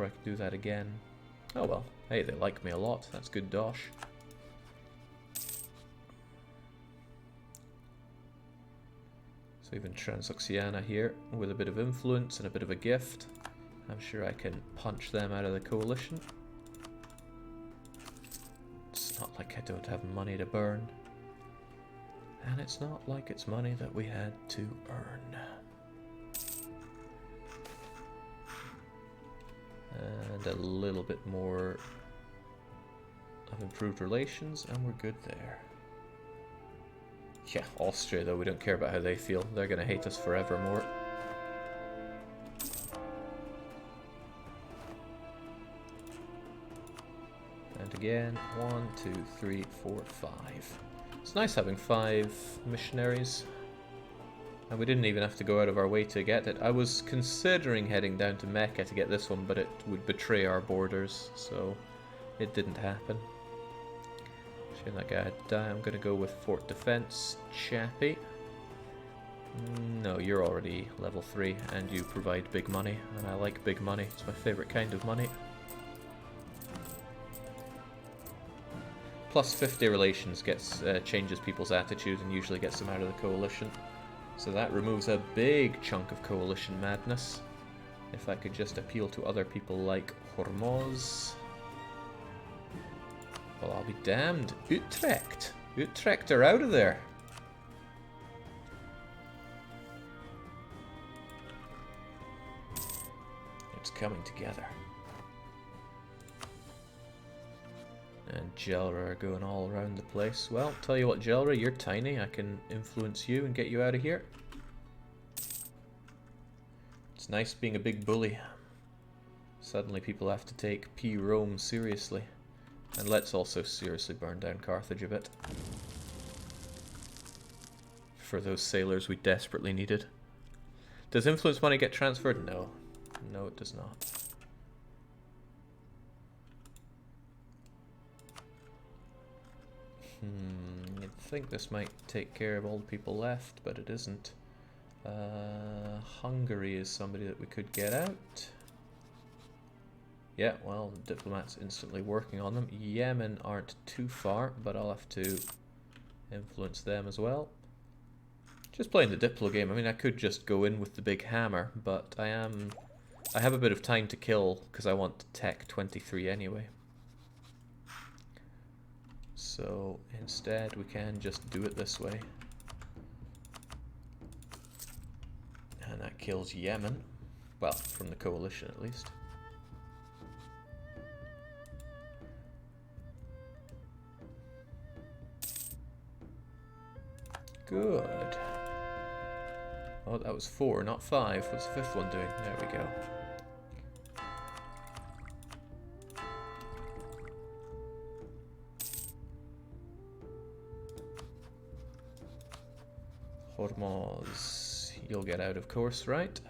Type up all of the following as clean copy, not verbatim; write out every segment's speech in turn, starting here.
before I can do that again. Oh well, hey, they like me a lot. That's good dosh. So even Transoxiana here, with a bit of influence and a bit of a gift. I'm sure I can punch them out of the coalition. It's not like I don't have money to burn. And it's not like it's money that we had to earn. And a little bit more of improved relations, and we're good there. Yeah, Austria though, we don't care about how they feel. They're gonna hate us forevermore. And again, 1, 2, 3, 4, 5. It's nice having 5 missionaries. And we didn't even have to go out of our way to get it. I was considering heading down to Mecca to get this one, but it would betray our borders, so it didn't happen. Shame that guy had died. I'm going to go with Fort Defense, Chappie. No, you're already level 3, and you provide big money, and I like big money. It's my favourite kind of money. Plus 50 relations gets changes people's attitude and usually gets them out of the coalition. So that removes a big chunk of coalition madness. If I could just appeal to other people like Hormuz. Well, I'll be damned. Utrecht! Utrecht are out of there! It's coming together. And Jelra are going all around the place. Well, tell you what, Jelra, you're tiny. I can influence you and get you out of here. It's nice being a big bully. Suddenly people have to take PRoman seriously. And let's also seriously burn down Carthage a bit. For those sailors we desperately needed. Does influence money get transferred? No. No, it does not. You'd think this might take care of all the people left, but it isn't. Hungary is somebody that we could get out. Yeah, well, the diplomat's instantly working on them. Yemen aren't too far, but I'll have to influence them as well. Just playing the Diplo game. I mean, I could just go in with the big hammer, but I have a bit of time to kill because I want Tech 23 anyway. So instead we can just do it this way. And that kills Yemen. Well, from the coalition at least. Good. Oh, that was 4, not 5. What's the 5th one doing? There we go. Hormuz, you'll get out, of course, right?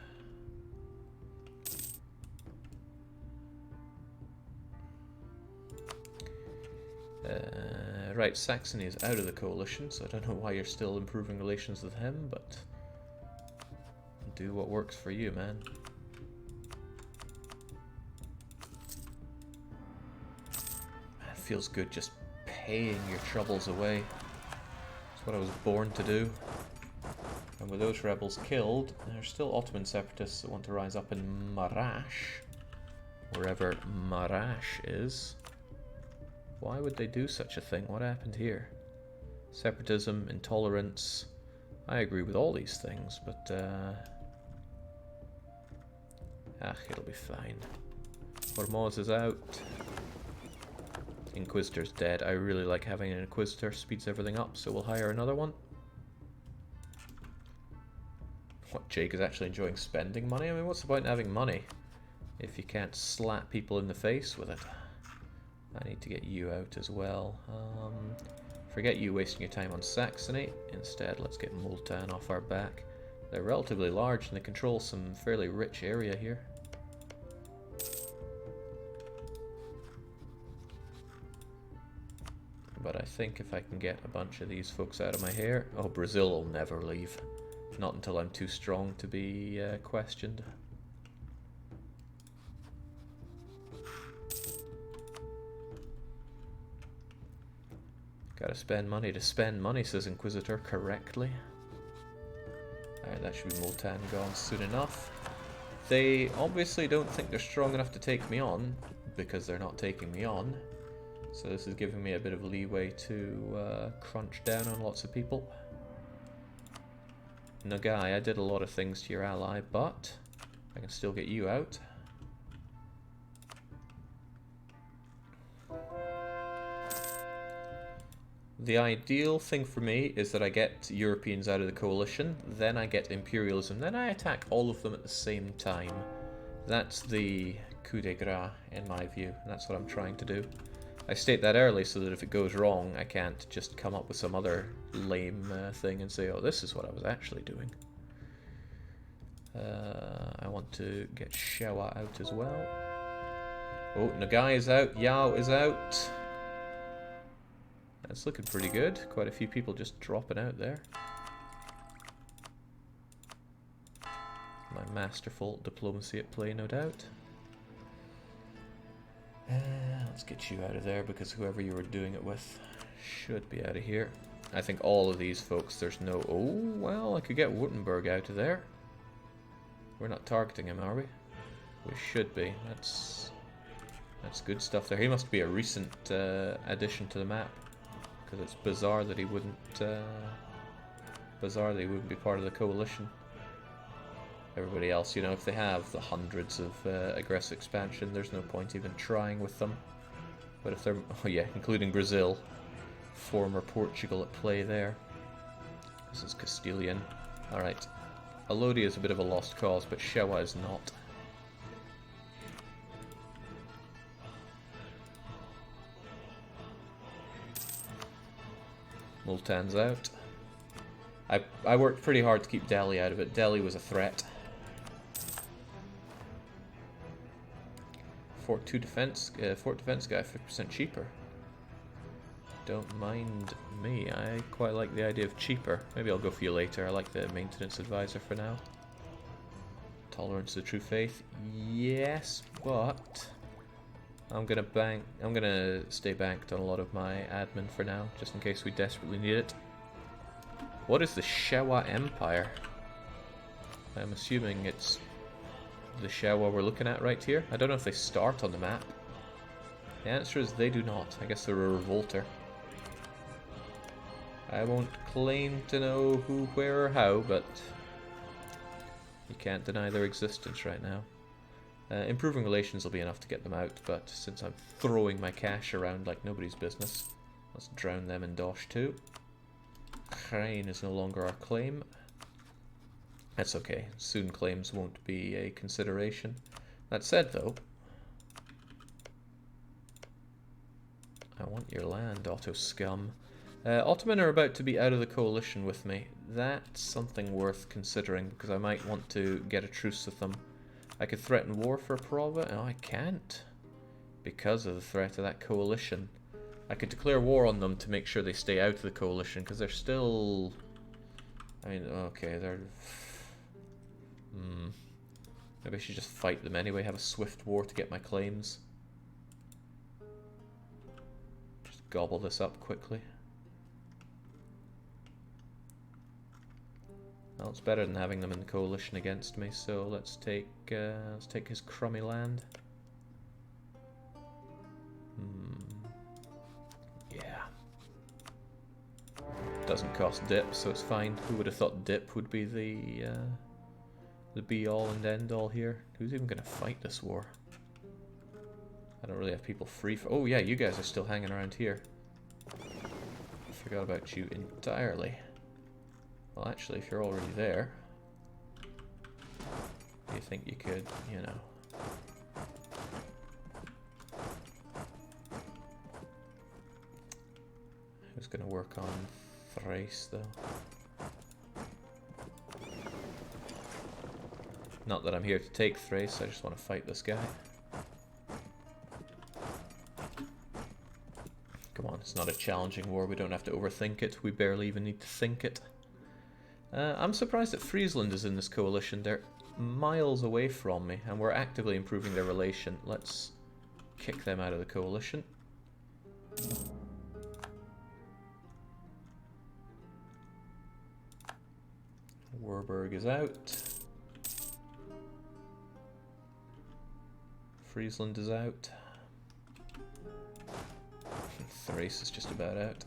Right, Saxony is out of the coalition, so I don't know why you're still improving relations with him, but do what works for you, man. It feels good just paying your troubles away. It's what I was born to do. And with those rebels killed, there's still Ottoman separatists that want to rise up in Marash, wherever Marash is. Why would they do such a thing? What happened here? Separatism, intolerance. I agree with all these things, but it'll be fine. Hormuz is out. Inquisitor's dead. I really like having an Inquisitor. Speeds everything up, so we'll hire another one. What, Jake is actually enjoying spending money? I mean, what's the point in having money if you can't slap people in the face with it? I need to get you out as well. Forget you wasting your time on Saxony. Instead, let's get Multan off our back. They're relatively large and they control some fairly rich area here. But I think if I can get a bunch of these folks out of my hair... Oh, Brazil will never leave. Not until I'm too strong to be questioned. Gotta spend money to spend money, says Inquisitor correctly. Alright, that should be Multan gone soon enough. They obviously don't think they're strong enough to take me on, because they're not taking me on. So this is giving me a bit of leeway to crunch down on lots of people. Nagai, I did a lot of things to your ally, but I can still get you out. The ideal thing for me is that I get Europeans out of the coalition, then I get imperialism, then I attack all of them at the same time. That's the coup de grace in my view, and that's what I'm trying to do. I state that early so that if it goes wrong, I can't just come up with some other lame thing and say, oh, this is what I was actually doing. I want to get Shawa out as well. Oh, Nagai is out, Yao is out. That's looking pretty good. Quite a few people just dropping out there. My masterful diplomacy at play, no doubt. Let's get you out of there because whoever you were doing it with should be out of here. I think all of these folks, there's no... Oh, well, I could get Württemberg out of there. We're not targeting him, are we? We should be. That's good stuff there. He must be a recent addition to the map. Because it's bizarre that he wouldn't be part of the coalition. Everybody else, you know, if they have the hundreds of aggressive expansion, there's no point even trying with them. But if they're, oh yeah, including Brazil, former Portugal at play there. This is Castilian. Alright. Alodi is a bit of a lost cause, but Shewa is not. Multan's out. I worked pretty hard to keep Delhi out of it. Delhi was a threat. Fort defense guy 50% cheaper. Don't mind me. I quite like the idea of cheaper. Maybe I'll go for you later. I like the maintenance advisor for now. Tolerance to the true faith. Yes, but I'm gonna stay banked on a lot of my admin for now, just in case we desperately need it. What is the Shewa Empire? I'm assuming it's the Shewa we're looking at right here. I don't know if they start on the map. The answer is they do not. I guess they're a revolter. I won't claim to know who, where, or how, but you can't deny their existence right now. Improving relations will be enough to get them out, but since I'm throwing my cash around like nobody's business, let's drown them in Dosh too. Krain is no longer our claim. That's okay, soon claims won't be a consideration. That said though, I want your land, Otto scum. Ottoman are about to be out of the coalition with me. That's something worth considering, because I might want to get a truce with them. I could threaten war for a province. No, I can't. Because of the threat of that coalition. I could declare war on them to make sure they stay out of the coalition, because they're still... I mean, okay, they're... Maybe I should just fight them anyway, have a swift war to get my claims. Just gobble this up quickly. Well, it's better than having them in the coalition against me, so let's take his crummy land. Yeah. Doesn't cost dip, so it's fine. Who would have thought dip would be the be-all and end-all here? Who's even going to fight this war? I don't really have people free for... Oh yeah, you guys are still hanging around here. I forgot about you entirely. Well, actually, if you're already there, do you think you could, you know... Who's going to work on Thrace, though? Not that I'm here to take Thrace, I just want to fight this guy. Come on, it's not a challenging war, we don't have to overthink it, we barely even need to think it. I'm surprised that Friesland is in this coalition. They're miles away from me, and we're actively improving their relation. Let's kick them out of the coalition. Warburg is out. Friesland is out. Thrace is just about out.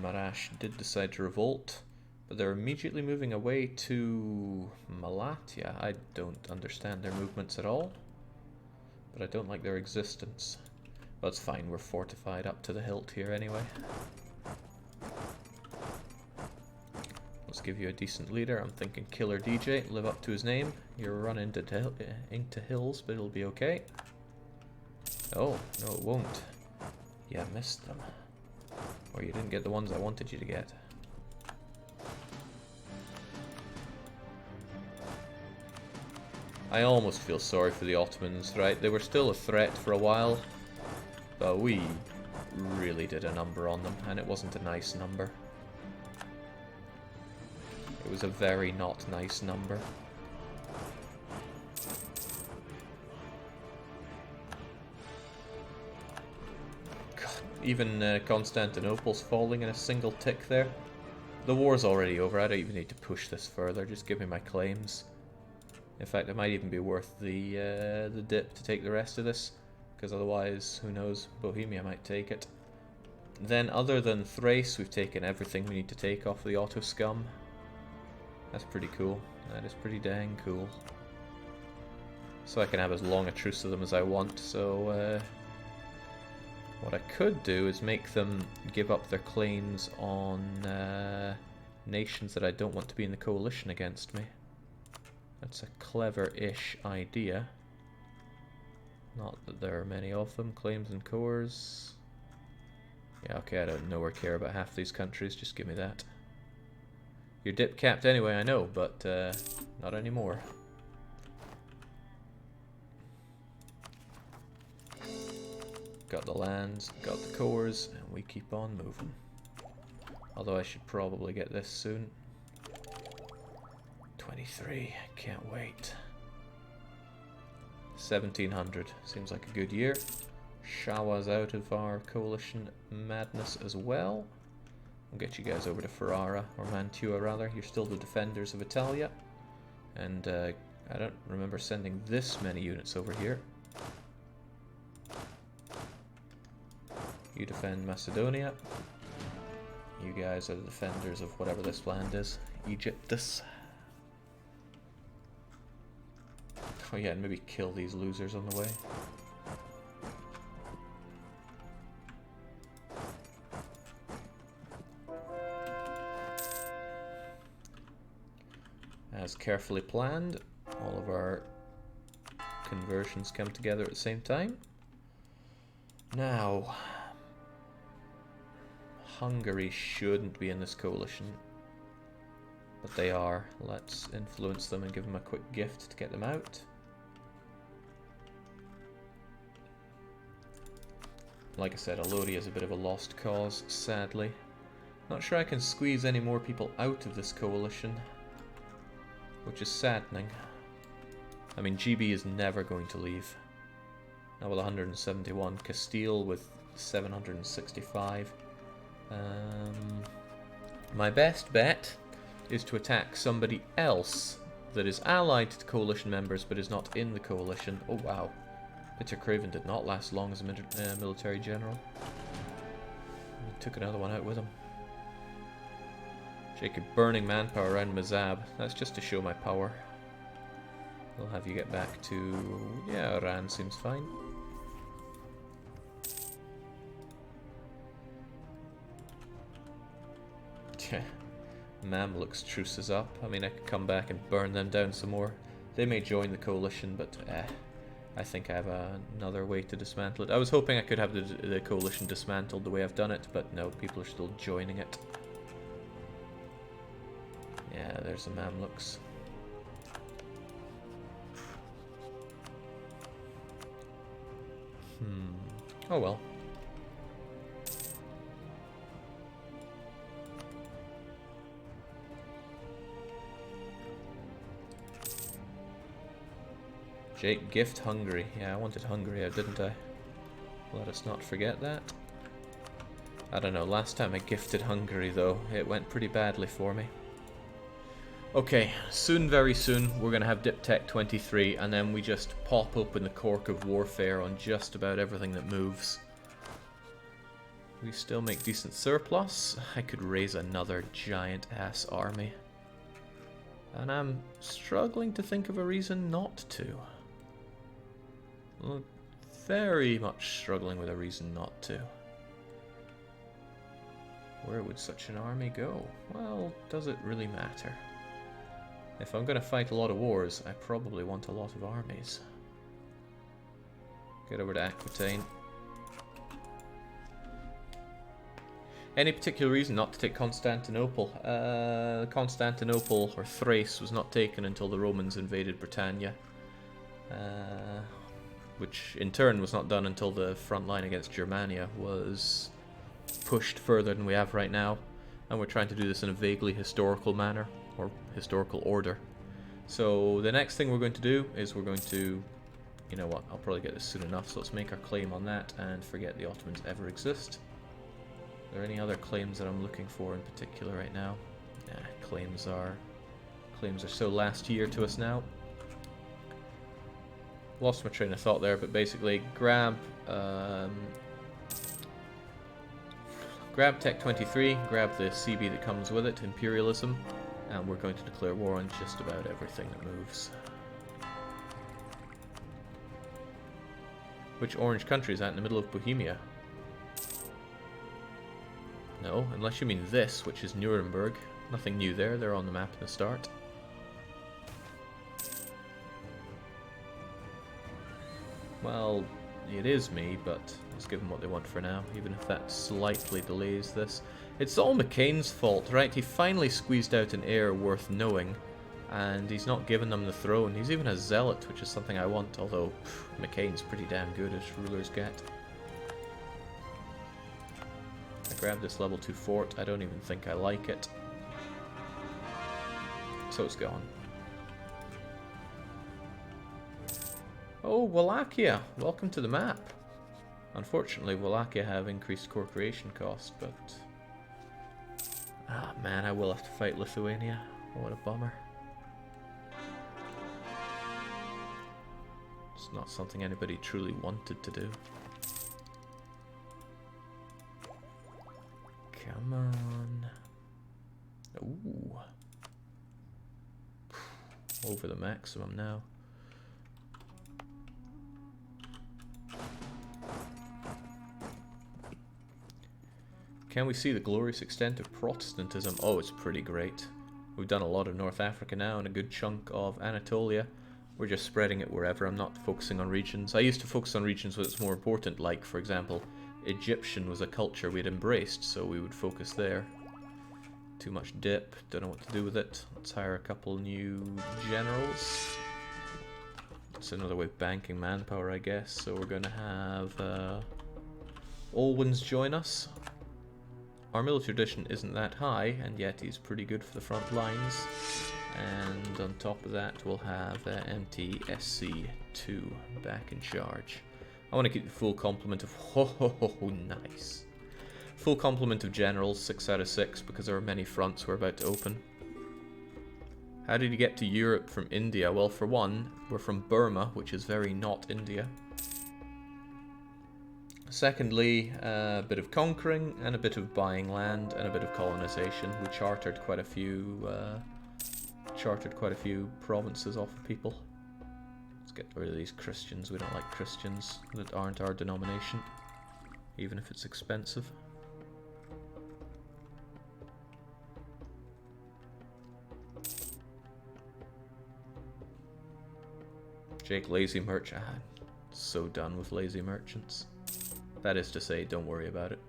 Marash did decide to revolt, but they're immediately moving away to Malatya. I don't understand their movements at all, but I don't like their existence. But it's fine, we're fortified up to the hilt here anyway. Let's give you a decent leader. I'm thinking Killer DJ, live up to his name. You're running into hills, but it'll be okay. Oh, no it won't. Yeah, I missed them. Or you didn't get the ones I wanted you to get. I almost feel sorry for the Ottomans, right? They were still a threat for a while, but we really did a number on them, and it wasn't a nice number. It was a very not nice number. God, even Constantinople's falling in a single tick there. The war's already over, I don't even need to push this further, just give me my claims. In fact, it might even be worth the dip to take the rest of this, because otherwise, who knows, Bohemia might take it. Then, other than Thrace, we've taken everything we need to take off the Otto scum. That's pretty cool. That is pretty dang cool. So I can have as long a truce to them as I want, so what I could do is make them give up their claims on nations that I don't want to be in the coalition against me. That's a clever-ish idea. Not that there are many of them. Claims and cores. Yeah, okay, I don't know or care about half these countries. Just give me that. You're dip capped anyway, I know, but not anymore. Got the lands, got the cores, and we keep on moving. Although I should probably get this soon. 23, can't wait. 1700, seems like a good year. Shawa's out of our coalition madness as well. We'll get you guys over to Ferrara, or Mantua rather. You're still the defenders of Italia. And I don't remember sending this many units over here. You defend Macedonia. You guys are the defenders of whatever this land is. Egyptus. Oh yeah, and maybe kill these losers on the way. As carefully planned, all of our conversions come together at the same time. Now, Hungary shouldn't be in this coalition, but they are. Let's influence them and give them a quick gift to get them out. Like I said, Alodi is a bit of a lost cause, sadly. Not sure I can squeeze any more people out of this coalition, which is saddening. I mean, GB is never going to leave. Now with 171, Castile with 765. My best bet is to attack somebody else that is allied to coalition members but is not in the coalition. Oh wow. Peter Craven did not last long as a military general. He took another one out with him. Jacob burning manpower around Mazab. That's just to show my power. I'll have you get back to... yeah, Iran seems fine. Mamluks truces up. I mean, I could come back and burn them down some more. They may join the coalition, but I think I have another way to dismantle it. I was hoping I could have the coalition dismantled the way I've done it, but no, people are still joining it. Yeah, there's the Mamluks. Oh well. Jake, gift Hungary. Yeah, I wanted Hungary out, didn't I? Let us not forget that. I don't know, last time I gifted Hungary though, it went pretty badly for me. Okay, soon, very soon, we're going to have Diptech 23, and then we just pop open the cork of warfare on just about everything that moves. We still make decent surplus. I could raise another giant-ass army. And I'm struggling to think of a reason not to. Well, very much struggling with a reason not to. Where would such an army go? Well, does it really matter? If I'm going to fight a lot of wars, I probably want a lot of armies. Get over to Aquitaine. Any particular reason not to take Constantinople? Constantinople, or Thrace, was not taken until the Romans invaded Britannia. Which in turn was not done until the front line against Germania was pushed further than we have right now. And we're trying to do this in a vaguely historical manner, or historical order. So the next thing we're going to do is we're going to, you know what, I'll probably get this soon enough, so let's make our claim on that and forget the Ottomans ever exist. Are there any other claims that I'm looking for in particular right now? Nah, claims are so last year to us now. Lost my train of thought there, but basically grab Tech 23, grab the CB that comes with it, Imperialism, and we're going to declare war on just about everything that moves. Which orange country is that in the middle of Bohemia? No, unless you mean this, which is Nuremberg. Nothing new there, they're on the map in the start. Well, it is me, but let's give them what they want for now, even if that slightly delays this. It's all McCain's fault, right? He finally squeezed out an heir worth knowing, and he's not given them the throne. He's even a zealot, which is something I want, although McCain's pretty damn good as rulers get. I grabbed this level 2 fort. I don't even think I like it. So it's gone. Oh, Wallachia! Welcome to the map. Unfortunately, Wallachia have increased core creation cost, but... Ah, man, I will have to fight Lithuania. What a bummer. It's not something anybody truly wanted to do. Come on. Ooh. Over the maximum now. Can we see the glorious extent of Protestantism? Oh, it's pretty great. We've done a lot of North Africa now and a good chunk of Anatolia. We're just spreading it wherever. I'm not focusing on regions. I used to focus on regions where it's more important, like, for example, Egyptian was a culture we'd embraced, so we would focus there. Too much dip, don't know what to do with it. Let's hire a couple new generals. It's another way of banking manpower, I guess. So we're going to have Olwyn's join us. Our military tradition isn't that high, and yet he's pretty good for the front lines. And on top of that, we'll have MTSC2 back in charge. I want to keep the full complement of... nice. Full complement of generals, 6 out of 6, because there are many fronts we're about to open. How did you get to Europe from India? Well, for one, we're from Burma, which is very not India. Secondly, a bit of conquering, and a bit of buying land, and a bit of colonization. We chartered quite a few provinces off of people. Let's get rid of these Christians. We don't like Christians that aren't our denomination, even if it's expensive. Jake, lazy merchant. Ah, so done with lazy merchants. That is to say, don't worry about it.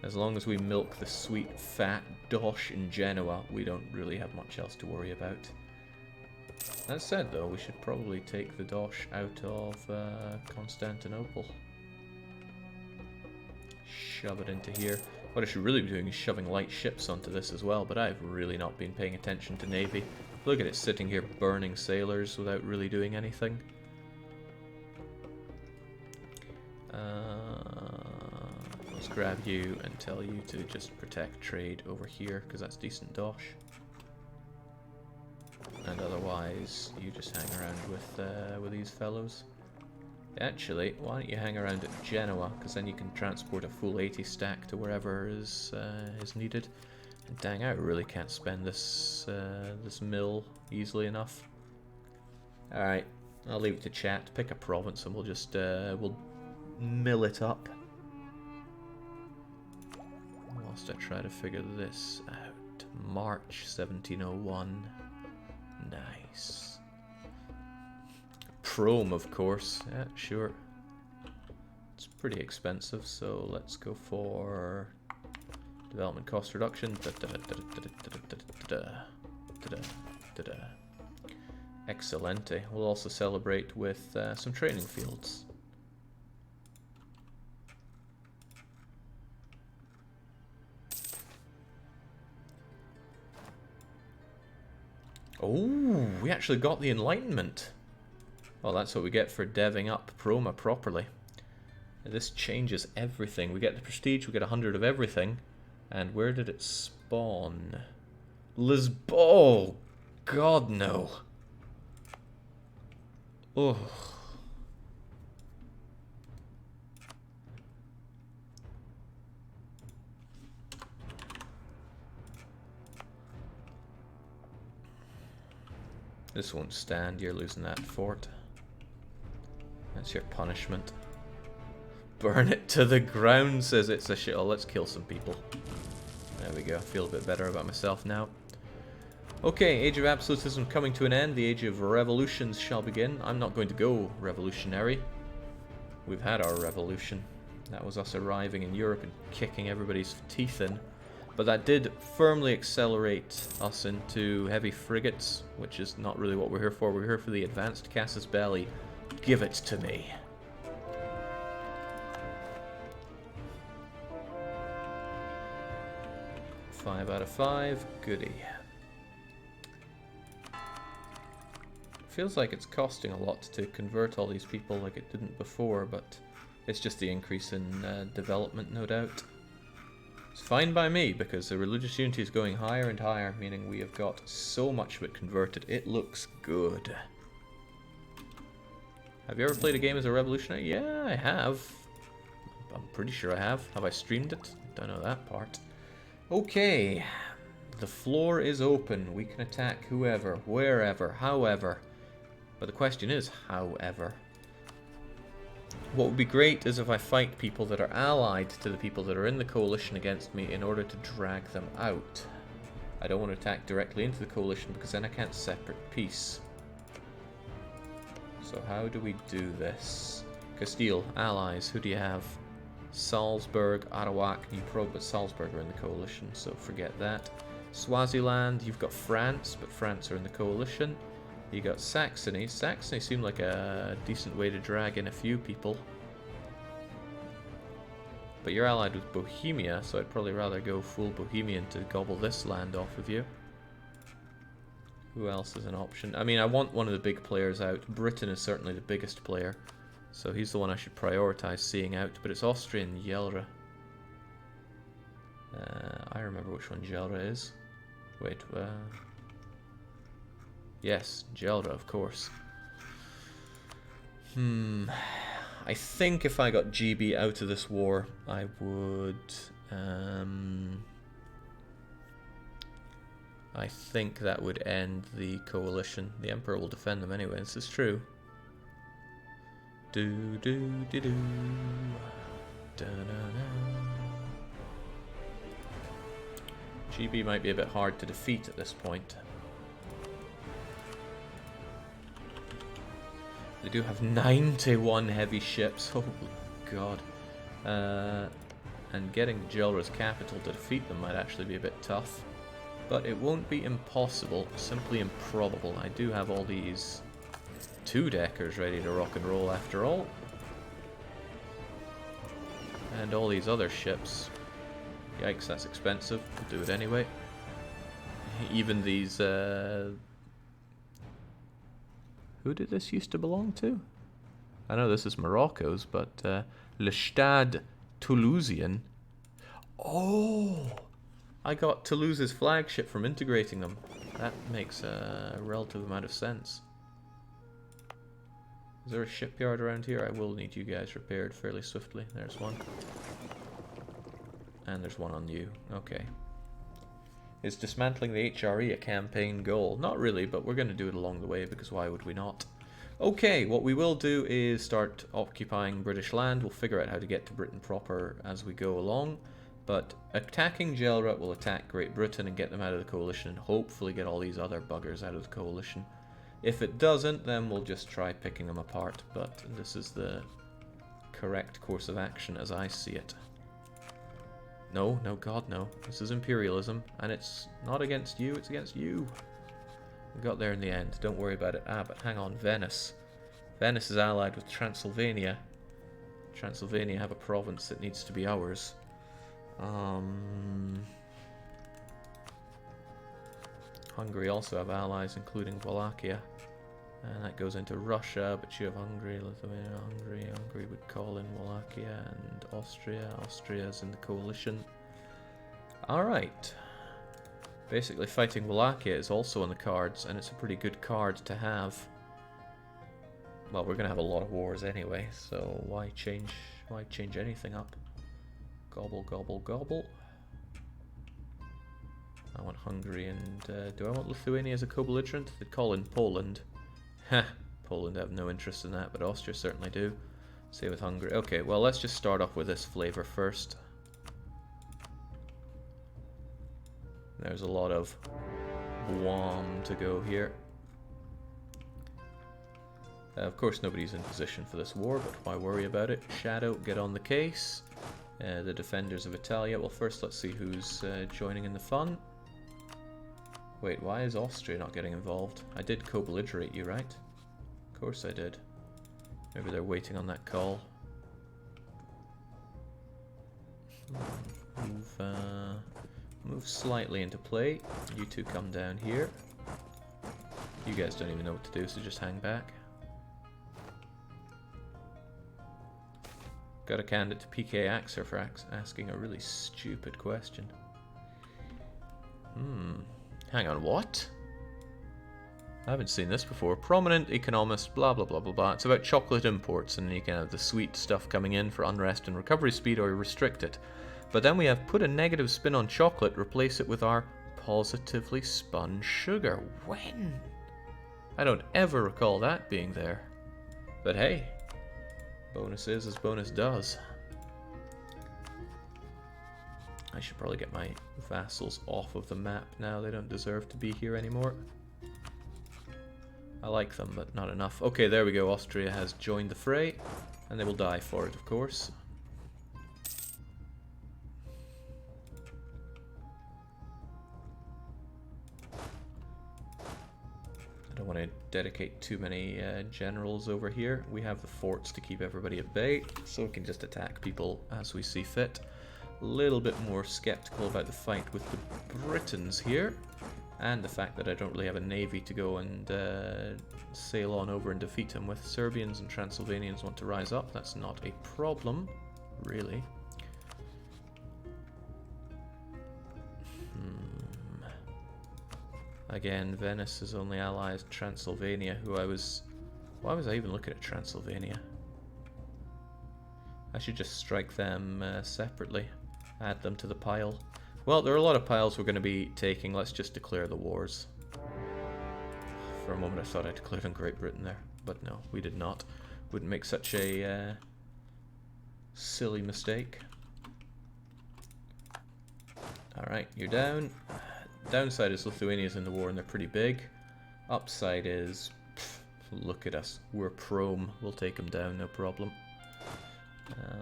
As long as we milk the sweet, fat dosh in Genoa, we don't really have much else to worry about. That said, though, we should probably take the dosh out of Constantinople. Shove it into here. What I should really be doing is shoving light ships onto this as well, but I've really not been paying attention to Navy. Look at it sitting here burning sailors without really doing anything. Let's grab you and tell you to just protect trade over here, because that's decent dosh. And otherwise, you just hang around with these fellows. Actually, why don't you hang around at Genoa, because then you can transport a full 80 stack to wherever is needed. And dang, I really can't spend this this mill easily enough. All right, I'll leave it to chat. Pick a province, and we'll just we'll mill it up. Whilst I try to figure this out. March 1701. Nice. PRoman, of course. Yeah, sure. It's pretty expensive, so let's go for development cost reduction. Excellente. We'll also celebrate with some training fields. Oh, we actually got the Enlightenment. Well, that's what we get for deving up PRoman properly. This changes everything. We get the prestige, we get 100 of everything. And where did it spawn? Lisbon! Oh, God, no. Oh. This won't stand, you're losing that fort. That's your punishment. Burn it to the ground, says it's a shit. Oh, let's kill some people. There we go, I feel a bit better about myself now. Okay, Age of Absolutism coming to an end. The Age of Revolutions shall begin. I'm not going to go revolutionary. We've had our revolution. That was us arriving in Europe and kicking everybody's teeth in. But that did firmly accelerate us into heavy frigates, which is not really what we're here for. We're here for the advanced casus belli. Give it to me. Five out of 5. Goody. Feels like it's costing a lot to convert all these people like it didn't before, but it's just the increase in development, no doubt. It's fine by me, because the religious unity is going higher and higher, meaning we have got so much of it converted. It looks good. Have you ever played a game as a revolutionary? Yeah, I have. I'm pretty sure I have. Have I streamed it? Don't know that part. Okay. The floor is open. We can attack whoever, wherever, however. But the question is, however. What would be great is if I fight people that are allied to the people that are in the coalition against me in order to drag them out. I don't want to attack directly into the coalition because then I can't separate peace. So how do we do this? Castile, allies, who do you have? Salzburg, Arawak, Europa, but Salzburg are in the coalition, so forget that. Swaziland, you've got France, but France are in the coalition. You got Saxony. Saxony seemed like a decent way to drag in a few people. But you're allied with Bohemia, so I'd probably rather go full Bohemian to gobble this land off of you. Who else is an option? I mean, I want one of the big players out. Britain is certainly the biggest player, so he's the one I should prioritize seeing out. But it's Austrian Jelra. I remember which one Jelra is. Wait, yes, Jelra, of course. I think if I got GB out of this war, I would... I think that would end the coalition. The Emperor will defend them anyway, this is true. Do-do-do-do. Da-da-da. GB might be a bit hard to defeat at this point. They do have 91 heavy ships. Oh god. And getting Jelra's capital to defeat them might actually be a bit tough. But it won't be impossible, simply improbable. I do have all these two-deckers ready to rock and roll after all. And all these other ships. Yikes, that's expensive. We'll do it anyway. Even these... Who did this used to belong to? I know this is Morocco's, but Le Stade Toulousain Oh! I got Toulouse's flagship from integrating them. That makes a relative amount of sense. Is there a shipyard around here? I will need you guys repaired fairly swiftly. There's one. And there's one on you. Okay. Is dismantling the HRE a campaign goal? Not really, but we're going to do it along the way because why would we not? Okay, what we will do is start occupying British land. We'll figure out how to get to Britain proper as we go along. But attacking Gelra will attack Great Britain and get them out of the coalition and hopefully get all these other buggers out of the coalition. If it doesn't, then we'll just try picking them apart, but this is the correct course of action as I see it. No, no, God, no. This is imperialism, and it's not against you, it's against you. We got there in the end, don't worry about it. Ah, but hang on, Venice. Venice is allied with Transylvania. Transylvania have a province that needs to be ours. Hungary also have allies, including Wallachia. And that goes into Russia, but you have Hungary, Lithuania, Hungary would call in Wallachia, and Austria. Austria's in the coalition. Alright. Basically fighting Wallachia is also on the cards, and it's a pretty good card to have. Well, we're going to have a lot of wars anyway, so why change anything up? Gobble, gobble, gobble. I want Hungary and... do I want Lithuania as a co-belligerent? They'd call in Poland. Heh, Poland have no interest in that, but Austria certainly do. Same with Hungary. Okay, well, let's just start off with this flavor first. There's a lot of Guam to go here. Of course, nobody's in position for this war, but why worry about it? Shadow, get on the case. The defenders of Italia. Well, first let's see who's joining in the fun. Wait, why is Austria not getting involved? I did co-belligerate you, right? Of course I did. Maybe they're waiting on that call. Move slightly into play. You two come down here. You guys don't even know what to do, so just hang back. Got a candidate to PK Axer for asking a really stupid question. Hang on, what? I haven't seen this before. Prominent economist, blah blah blah blah blah. It's about chocolate imports, and you can have the sweet stuff coming in for unrest and recovery speed, or restrict it. But then we have put a negative spin on chocolate, replace it with our positively spun sugar. When? I don't ever recall that being there. But hey, bonus is as bonus does. I should probably get my vassals off of the map now. They don't deserve to be here anymore. I like them, but not enough. Okay, there we go. Austria has joined the fray, and they will die for it, of course. I don't want to dedicate too many generals over here. We have the forts to keep everybody at bay, so we can just attack people as we see fit. A little bit more skeptical about the fight with the Britons here, and the fact that I don't really have a navy to go and sail on over and defeat them with. Serbians and Transylvanians want to rise up. That's not a problem, really. Again, Venice is only allies Transylvania, who I was... Why was I even looking at Transylvania? I should just strike them separately. Add them to the pile. Well, there are a lot of piles we're going to be taking. Let's just declare the wars. For a moment I thought I declared on Great Britain there, but no, we did not. Wouldn't make such a silly mistake. Alright, you're down. Downside is Lithuania's in the war and they're pretty big. Upside is, look at us. We're PRoman. We'll take them down, no problem.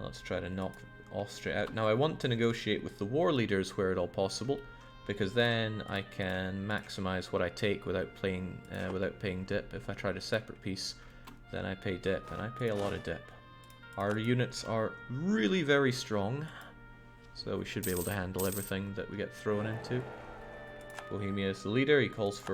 Let's try to knock Austria out. Now I want to negotiate with the war leaders where at all possible, because then I can maximize what I take without paying dip. If I try to separate peace, then I pay dip, and I pay a lot of dip. Our units are really very strong, so we should be able to handle everything that we get thrown into. Bohemia is the leader. He calls for